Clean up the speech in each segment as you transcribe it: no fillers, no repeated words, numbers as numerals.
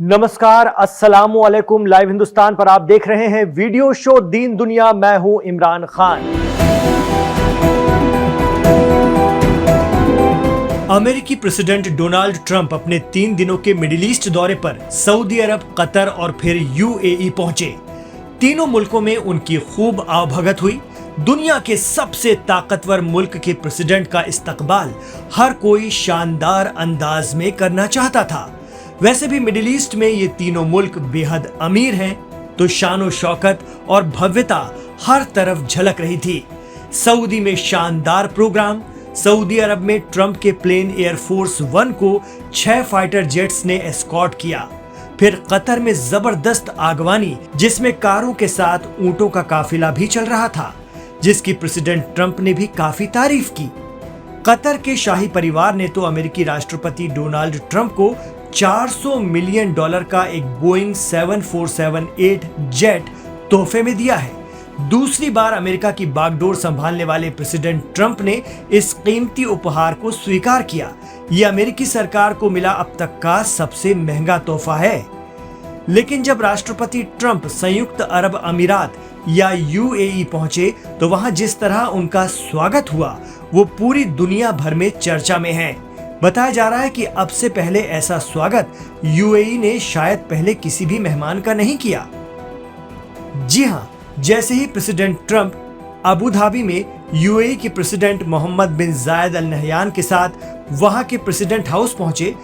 नमस्कार, अस्सलामु अलैकुम। लाइव हिंदुस्तान पर आप देख रहे हैं वीडियो शो दीन दुनिया। मैं हूं इमरान खान। अमेरिकी प्रेसिडेंट डोनाल्ड ट्रंप अपने 3 दिनों के मिडिल ईस्ट दौरे पर सऊदी अरब, कतर और फिर यूएई पहुंचे। तीनों मुल्कों में उनकी खूब आवभगत हुई। दुनिया के सबसे ताकतवर मुल्क के प्रेसिडेंट का इस्तकबाल हर कोई शानदार अंदाज में करना चाहता था। वैसे भी मिडिल ईस्ट में ये तीनों मुल्क बेहद अमीर हैं, तो शानो शौकत और भव्यता हर तरफ झलक रही थी। सऊदी में शानदार प्रोग्राम। सऊदी अरब में ट्रंप के प्लेन एयरफोर्स 1 को 6 फाइटर जेट्स ने एस्कॉर्ट किया। फिर कतर में जबरदस्त आगवानी, जिसमें कारों के साथ ऊंटों का काफिला भी चल रहा था, जिसकी प्रेसिडेंट ट्रंप ने भी काफी तारीफ की। कतर के शाही परिवार ने तो अमेरिकी राष्ट्रपति डोनाल्ड ट्रंप को $400 मिलियन का एक बोइंग 7478 जेट तोहफे में दिया है। दूसरी बार अमेरिका की बागडोर संभालने वाले प्रेसिडेंट ट्रंप ने इस कीमती उपहार को स्वीकार किया। यह अमेरिकी सरकार को मिला अब तक का सबसे महंगा तोहफा है। लेकिन जब राष्ट्रपति ट्रंप संयुक्त अरब अमीरात या यूएई पहुंचे, तो वहां जिस तरह उनका स्वागत हुआ वो पूरी दुनिया भर में चर्चा में है। बताया जा रहा है कि अब से पहले ऐसा स्वागत यूएई ने शायद पहले किसी भी मेहमान का नहीं किया। जी हां, जैसे ही प्रेसिडेंट ट्रंप अबू धाबी में यूएई के प्रेसिडेंट मोहम्मद बिन जायद अल नहयान के साथ वहां के प्रेसिडेंट हाउस पहुंचे,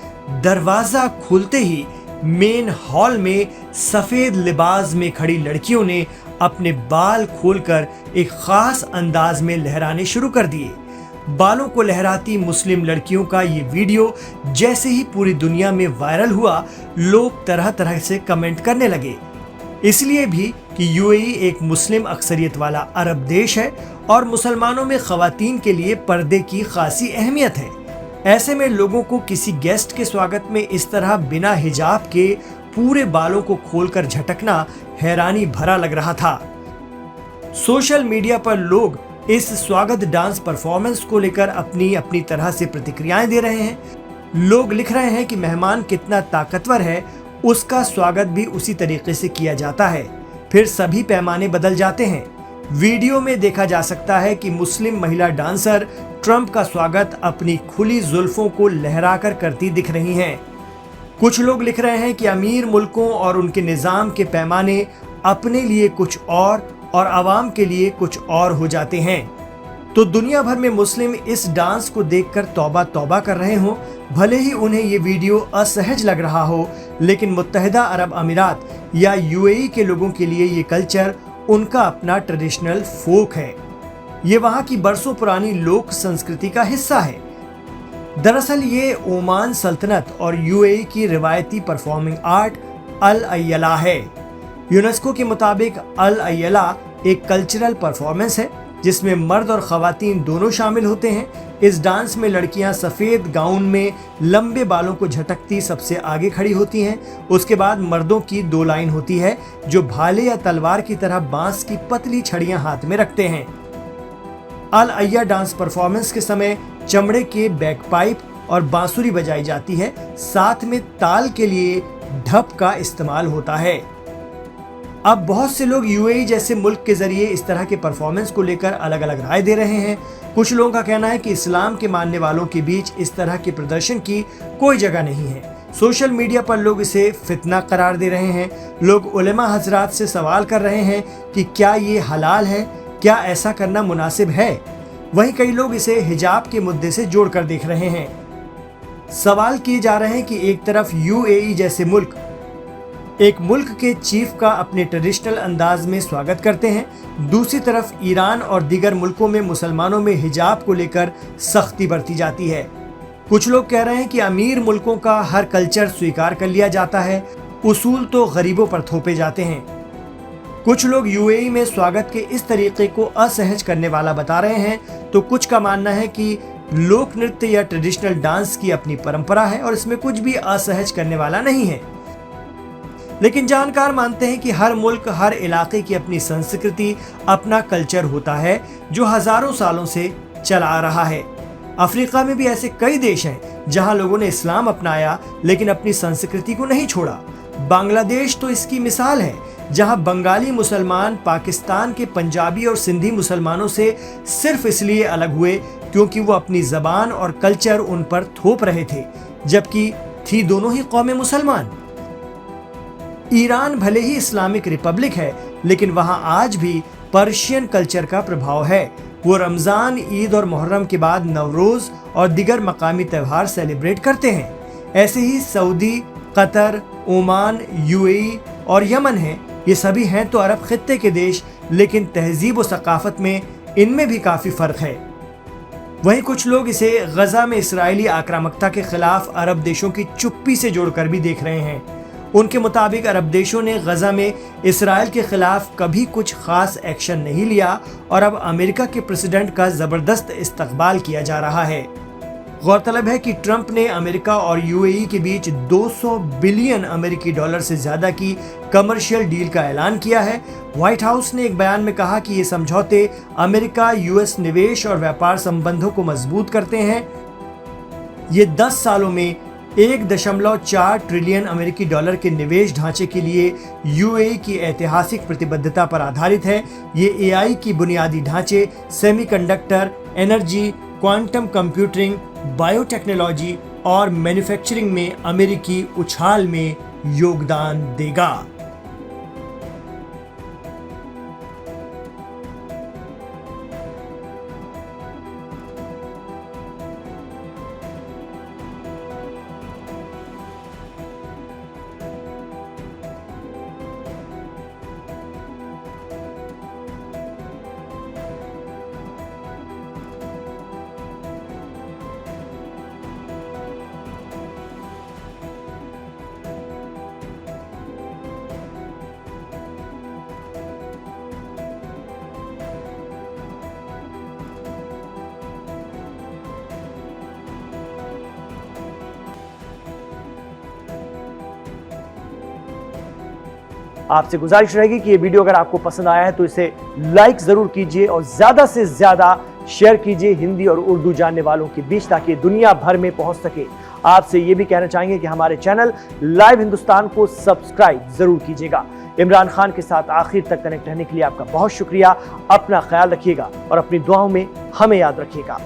दरवाजा खुलते ही मेन हॉल में सफेद लिबास में खड़ी लड़कियों ने अपने बाल खोलकर एक खास अंदाज में लहराने शुरू कर दिए। बालों को लहराती मुस्लिम लड़कियों का ये वीडियो जैसे ही पूरी दुनिया में वायरल हुआ, लोग तरह तरह से कमेंट करने लगे। इसलिए भी कि यूएई एक मुस्लिम अक्सरियत वाला अरब देश है और मुसलमानों में खवातीन के लिए पर्दे की खासी अहमियत है। ऐसे में लोगों को किसी गेस्ट के स्वागत में इस तरह बिना हिजाब के पूरे बालों को खोलकर झटकना हैरानी भरा लग रहा था। सोशल मीडिया पर लोग इस स्वागत डांस परफॉर्मेंस को लेकर अपनी अपनी तरह से प्रतिक्रियाएं दे रहे हैं। लोग लिख रहे हैं कि मेहमान कितना ताकतवर है, उसका स्वागत भी उसी तरीके से किया जाता है। फिर सभी पैमाने बदल जाते हैं। वीडियो में देखा जा सकता है कि मुस्लिम महिला डांसर ट्रंप का स्वागत अपनी खुली जुल्फों को लहराकर करती दिख रही हैं। कुछ लोग लिख रहे हैं कि अमीर मुल्कों और उनके निजाम के पैमाने अपने लिए कुछ और आवाम के लिए कुछ और हो जाते हैं। तो दुनिया भर में मुस्लिम इस डांस को देखकर तौबा तौबा कर रहे हों। भले ही उन्हें ये वीडियो असहज लग रहा हो, लेकिन मुत्तहिदा अरब अमीरात या यूएई के लोगों के लिए ये कल्चर उनका अपना ट्रेडिशनल फोक है। ये वहाँ की बरसों पुरानी लोक संस्कृति का हिस्सा है। दरअसल ये ओमान सल्तनत और यूएई की रिवायती परफॉर्मिंग आर्ट अल अय्यला है। यूनेस्को के मुताबिक अल अय्यला एक कल्चरल परफॉर्मेंस है जिसमें मर्द और खवातीन दोनों शामिल होते हैं। इस डांस में लड़कियां सफेद गाउन में लंबे बालों को झटकती सबसे आगे खड़ी होती हैं। उसके बाद मर्दों की 2 लाइन होती है जो भाले या तलवार की तरह बांस की पतली छड़ियां हाथ में रखते हैं। अल अय्या डांस परफॉर्मेंस के समय चमड़े के बैकपाइप और बांसुरी बजाई जाती है। साथ में ताल के लिए ढप का इस्तेमाल होता है। अब बहुत से लोग यूएई जैसे मुल्क के जरिए इस तरह के परफॉर्मेंस को लेकर अलग अलग राय दे रहे हैं। कुछ लोगों का कहना है कि इस्लाम के मानने वालों के बीच इस तरह के प्रदर्शन की कोई जगह नहीं है। सोशल मीडिया पर लोग इसे फितना करार दे रहे हैं। लोग उलेमा हजरात से सवाल कर रहे हैं कि क्या ये हलाल है, क्या ऐसा करना मुनासिब है। वहीं कई लोग इसे हिजाब के मुद्दे से जोड़कर देख रहे हैं। सवाल किए जा रहे हैं कि एक तरफ यूएई जैसे मुल्क एक मुल्क के चीफ का अपने ट्रेडिशनल अंदाज में स्वागत करते हैं, दूसरी तरफ ईरान और दीगर मुल्कों में मुसलमानों में हिजाब को लेकर सख्ती बरती जाती है। कुछ लोग कह रहे हैं कि अमीर मुल्कों का हर कल्चर स्वीकार कर लिया जाता है, उसूल तो गरीबों पर थोपे जाते हैं। कुछ लोग यूएई में स्वागत के इस तरीके को असहज करने वाला बता रहे हैं, तो कुछ का मानना है कि लोक नृत्य या ट्रेडिशनल डांस की अपनी परंपरा है और इसमें कुछ भी असहज करने वाला नहीं है। लेकिन जानकार मानते हैं कि हर मुल्क, हर इलाके की अपनी संस्कृति, अपना कल्चर होता है जो हजारों सालों से चला आ रहा है। अफ्रीका में भी ऐसे कई देश हैं जहां लोगों ने इस्लाम अपनाया लेकिन अपनी संस्कृति को नहीं छोड़ा। बांग्लादेश तो इसकी मिसाल है, जहां बंगाली मुसलमान पाकिस्तान के पंजाबी और सिंधी मुसलमानों से सिर्फ इसलिए अलग हुए क्योंकि वो अपनी जबान और कल्चर उन पर थोप रहे थे, जबकि थी दोनों ही कौमें मुसलमान। ईरान भले ही इस्लामिक रिपब्लिक है, लेकिन वहां आज भी पर्शियन कल्चर का प्रभाव है। वो रमजान, ईद और मुहर्रम के बाद नवरोज और दिगर मकामी त्यौहार सेलिब्रेट करते हैं। ऐसे ही सऊदी, कतर, ओमान, यूएई और यमन है। ये सभी हैं तो अरब खित्ते के देश, लेकिन तहजीब और सकाफत में इनमें भी काफी फर्क है। वहीं कुछ लोग इसे गजा में इसराइली आक्रामकता के खिलाफ अरब देशों की चुप्पी से जोड़कर भी देख रहे हैं। उनके मुताबिक अरब देशों ने गजा में इसराइल के खिलाफ कभी कुछ खास एक्शन नहीं लिया और अब अमेरिका के प्रेसिडेंट का जबरदस्त इस्तकबाल किया जा रहा है। गौरतलब है कि ट्रंप ने अमेरिका और यूएई के बीच 200 बिलियन अमेरिकी डॉलर से ज्यादा की कमर्शियल डील का ऐलान किया है। व्हाइट हाउस ने एक बयान में कहा कि ये समझौते अमेरिका यूएस निवेश और व्यापार संबंधों को मजबूत करते हैं। ये 10 सालों में 1.4 ट्रिलियन अमेरिकी डॉलर के निवेश ढांचे के लिए यूएई की ऐतिहासिक प्रतिबद्धता पर आधारित है। ये एआई की बुनियादी ढांचे, semiconductor, energy, quantum computing, biotechnology और मैन्युफैक्चरिंग में अमेरिकी उछाल में योगदान देगा। आपसे गुजारिश रहेगी कि ये वीडियो अगर आपको पसंद आया है तो इसे लाइक जरूर कीजिए और ज्यादा से ज्यादा शेयर कीजिए हिंदी और उर्दू जानने वालों के बीच, ताकि दुनिया भर में पहुंच सके। आपसे ये भी कहना चाहेंगे कि हमारे चैनल लाइव हिंदुस्तान को सब्सक्राइब जरूर कीजिएगा। इमरान खान के साथ आखिर तक कनेक्ट रहने के लिए आपका बहुत शुक्रिया। अपना ख्याल रखिएगा और अपनी दुआओं में हमें याद रखिएगा।